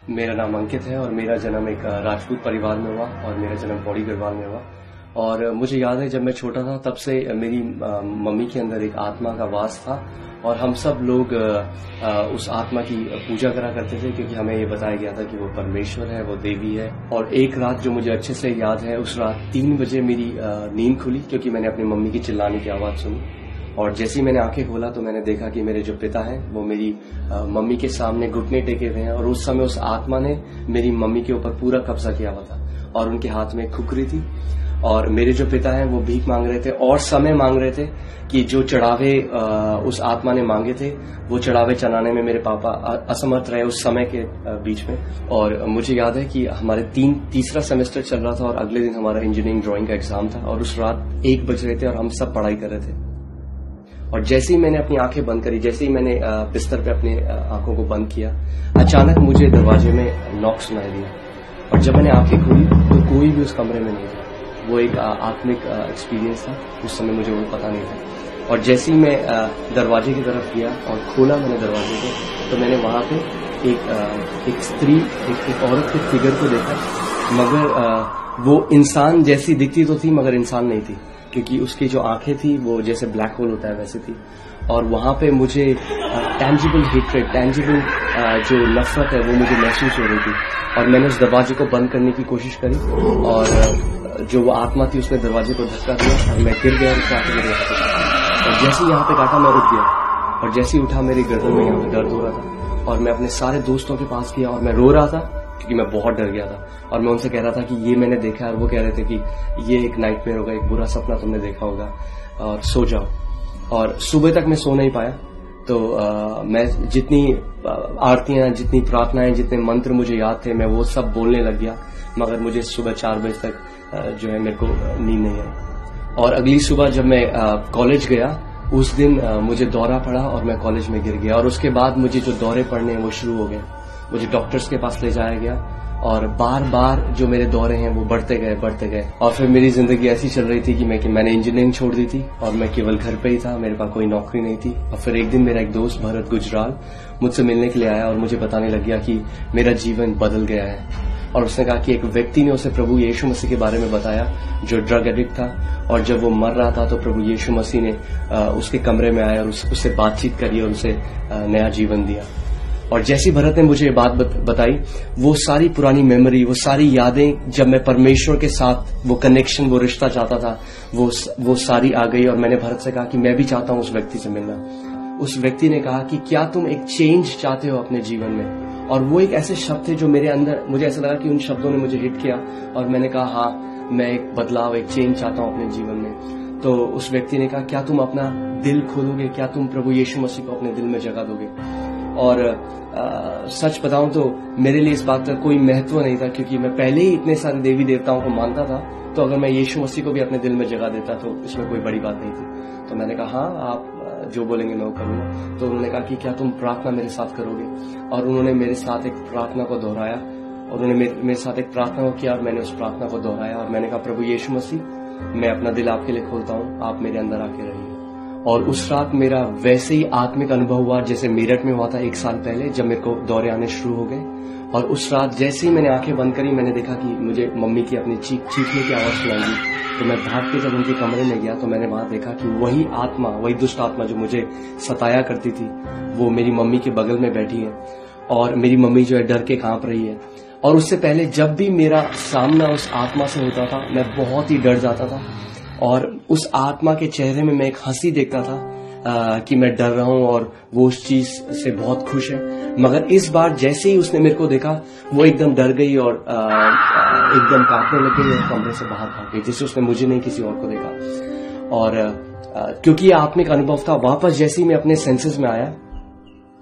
मेरा नाम अंकित है और मेरा जन्म एक राजपूत परिवार में हुआ और मेरा जन्म पौड़ी गढ़वाल में हुआ। और मुझे याद है जब मैं छोटा था तब से मेरी मम्मी के अंदर एक आत्मा का वास था और हम सब लोग उस आत्मा की पूजा करा करते थे, क्योंकि हमें ये बताया गया था कि वो परमेश्वर है, वो देवी है। और एक रात जो मुझे अच्छे से याद है, उस रात 3 बजे मेरी नींद खुली क्योंकि मैंने अपनी मम्मी की चिल्लाने की आवाज सुनी। और जैसे ही मैंने आंखें खोला तो मैंने देखा कि मेरे जो पिता हैं वो मेरी मम्मी के सामने घुटने टेके हुए हैं और उस समय उस आत्मा ने मेरी मम्मी के ऊपर पूरा कब्जा किया हुआ था और उनके हाथ में खुकरी थी। और मेरे जो पिता हैं वो भीख मांग रहे थे और समय मांग रहे थे कि जो चढ़ावे उस आत्मा ने मांगे थे वो चढ़ावे चढ़ाने में मेरे पापा असमर्थ रहे उस समय के बीच में। और मुझे याद है कि हमारे तीसरा सेमेस्टर चल रहा था और अगले दिन हमारा इंजीनियरिंग ड्राइंग का एग्जाम था और उस रात 1 बज रहे थे और हम सब पढ़ाई कर रहे थे। और जैसे ही मैंने अपनी आंखें बंद करी, जैसे ही मैंने बिस्तर पे अपने आंखों को बंद किया, अचानक मुझे दरवाजे में नॉक सुनाई दिया। और जब मैंने आंखें खोली तो कोई भी उस कमरे में नहीं था। वो एक आत्मिक एक्सपीरियंस था, उस समय मुझे वो पता नहीं था। और जैसे ही मैं दरवाजे की तरफ गया और खोला मैंने दरवाजे को, तो मैंने वहां पे एक स्त्री, एक औरत के फिगर को देखा, मगर वो इंसान जैसी दिखती तो थी मगर इंसान नहीं थी, क्योंकि उसकी जो आंखें थी वो जैसे ब्लैक होल होता है वैसे थी। और वहां पे मुझे टेंजिबल हेट्रेड, टेंजिबल जो नफरत है वो मुझे महसूस हो रही थी। और मैंने उस दरवाजे को बंद करने की कोशिश करी और जो वो आत्मा थी उसने दरवाजे को धक्का दिया और मैं गिर गया और उसके आके मेरे हाथ पे। और जैसे ही यहाँ पे काटा मैं उठ गया और जैसे ही उठा मेरी गर्दन में यहाँ पे दर्द हो रहा था और मैं अपने सारे दोस्तों के पास गया और मैं रो रहा था क्योंकि मैं बहुत डर गया था। और मैं उनसे कह रहा था कि ये मैंने देखा है, और वो कह रहे थे कि ये एक नाइटमेयर होगा, एक बुरा सपना तुमने देखा होगा और सो जाओ। और सुबह तक मैं सो नहीं पाया। तो मैं जितनी आरतियां, जितनी प्रार्थनाएं, जितने मंत्र मुझे याद थे मैं वो सब बोलने लग गया, मगर मुझे सुबह 4 बजे तक जो है मेरे को नींद नहीं आई। और अगली सुबह जब मैं कॉलेज गया उस दिन मुझे दौरा पड़ा और मैं कॉलेज में गिर गया। और उसके बाद मुझे जो दौरे पड़ने वो शुरू हो गए। मुझे डॉक्टर्स के पास ले जाया गया और बार बार जो मेरे दौरे हैं वो बढ़ते गए। और फिर मेरी जिंदगी ऐसी चल रही थी कि मैंने इंजीनियरिंग छोड़ दी थी और मैं केवल घर पे ही था, मेरे पास कोई नौकरी नहीं थी। और फिर एक दिन मेरा एक दोस्त भरत गुजराल मुझसे मिलने के लिए आया और मुझे बताने लग गया कि मेरा जीवन बदल गया है। और उसने कहा कि एक व्यक्ति ने उसे प्रभु यीशु मसीह के बारे में बताया जो ड्रग एडिक्ट था, और जब वो मर रहा था तो प्रभु यीशु मसीह ने उसके कमरे में आया और उससे बातचीत करी और उसे नया जीवन दिया। और जैसी भरत ने मुझे ये बात बताई, वो सारी पुरानी मेमोरी, वो सारी यादें, जब मैं परमेश्वर के साथ वो कनेक्शन, वो रिश्ता चाहता था, वो सारी आ गई। और मैंने भरत से कहा कि मैं भी चाहता हूं उस व्यक्ति से मिलना। उस व्यक्ति ने कहा कि क्या तुम एक चेंज चाहते हो अपने जीवन में? और वो एक ऐसे शब्द थे जो मेरे अंदर, मुझे ऐसा लगा कि उन शब्दों ने मुझे हिट किया और मैंने कहा हाँ, मैं एक बदलाव, एक चेंज चाहता हूं अपने जीवन में। तो उस व्यक्ति ने कहा क्या तुम अपना दिल खोलोगे, क्या तुम प्रभु यीशु मसीह को अपने दिल में जगह दोगे? और सच बताऊं तो मेरे लिए इस बात का कोई महत्व नहीं था, क्योंकि मैं पहले ही इतने सारे देवी देवताओं को मानता था। तो अगर मैं यीशु मसीह को भी अपने दिल में जगह देता तो इसमें कोई बड़ी बात नहीं थी। तो मैंने कहा हाँ, आप जो बोलेंगे मैं वो करूंगा। तो उन्होंने कहा कि क्या तुम प्रार्थना मेरे साथ करोगे? और उन्होंने मेरे साथ एक प्रार्थना को दोहराया और उन्होंने मेरे साथ एक प्रार्थना को किया और मैंने उस प्रार्थना को दोहराया और मैंने कहा प्रभु यीशु मसीह, मैं अपना दिल आपके लिए खोलता हूँ, आप मेरे अंदर आके रहिए। और उस रात मेरा वैसे ही आत्मिक अनुभव हुआ जैसे मेरठ में हुआ था 1 साल पहले, जब मेरे को दौरे आने शुरू हो गए। और उस रात जैसे ही मैंने आंखें बंद करी, मैंने देखा कि मुझे मम्मी की अपनी चीखने की आवाज सुनाई दी। तो मैं भाग के जब उनके कमरे में गया तो मैंने वहां देखा कि वही आत्मा, वही दुष्ट आत्मा जो मुझे सताया करती थी, वो मेरी मम्मी के बगल में बैठी है और मेरी मम्मी जो है डर के कांप रही है। और उससे पहले जब भी मेरा सामना उस आत्मा से होता था मैं बहुत ही डर जाता था और उस आत्मा के चेहरे में मैं एक हंसी देखता था कि मैं डर रहा हूं और वो उस चीज से बहुत खुश है। मगर इस बार जैसे ही उसने मेरे को देखा वो एकदम डर गई और एकदम कांपने लग गई और कमरे से बाहर भाग गई, जैसे उसने मुझे नहीं किसी और को देखा। और क्योंकि ये आत्मिक अनुभव था, वापस जैसे ही मैं अपने सेंसेस में आया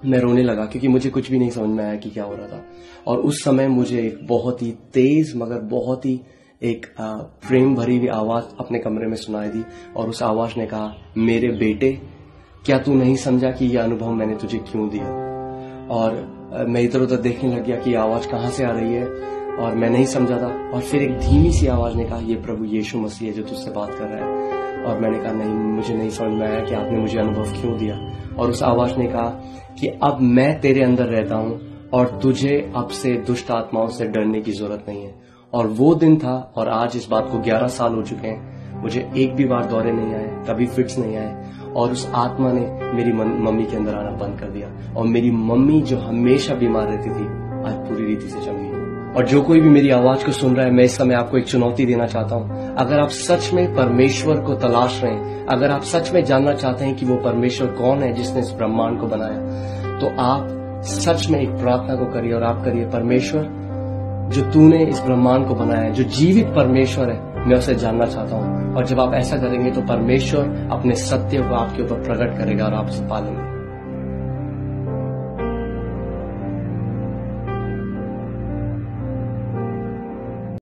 मैं रोने लगा, क्योंकि मुझे कुछ भी नहीं समझ में आया कि क्या हो रहा था। और उस समय मुझे एक बहुत ही तेज मगर बहुत ही एक प्रेम भरी हुई आवाज अपने कमरे में सुनाई दी और उस आवाज ने कहा, मेरे बेटे, क्या तू नहीं समझा कि यह अनुभव मैंने तुझे क्यों दिया? और मैं इधर उधर देखने लग गया कि आवाज कहाँ से आ रही है और मैं नहीं समझा था। और फिर एक धीमी सी आवाज ने कहा, ये प्रभु यीशु मसीह है जो तुझसे बात कर रहा है। और मैंने कहा नहीं, मुझे नहीं समझ में आया कि आपने मुझे अनुभव क्यों दिया। और उस आवाज ने कहा कि अब मैं तेरे अंदर रहता हूं और तुझे अब से दुष्ट आत्माओं से डरने की जरूरत नहीं है। और वो दिन था और आज इस बात को 11 साल हो चुके हैं, मुझे एक भी बार दौरे नहीं आए, कभी फिट्स नहीं आए, और उस आत्मा ने मेरी मम्मी के अंदर आना बंद कर दिया। और मेरी मम्मी जो हमेशा बीमार रहती थी, आज पूरी रीति से चंगी है। और जो कोई भी मेरी आवाज को सुन रहा है, मैं इस समय आपको एक चुनौती देना चाहता हूं। अगर आप सच में परमेश्वर को तलाश रहे हैं, अगर आप सच में जानना चाहते हैं कि वो परमेश्वर कौन है जिसने इस ब्रह्मांड को बनाया, तो आप सच में एक प्रार्थना को करिए और आप करिए, परमेश्वर जो तूने इस ब्रह्मांड को बनाया है, जो जीवित परमेश्वर है, मैं उसे जानना चाहता हूं। और जब आप ऐसा करेंगे तो परमेश्वर अपने सत्य को आपके ऊपर प्रकट करेगा और आप उसे पालेंगे।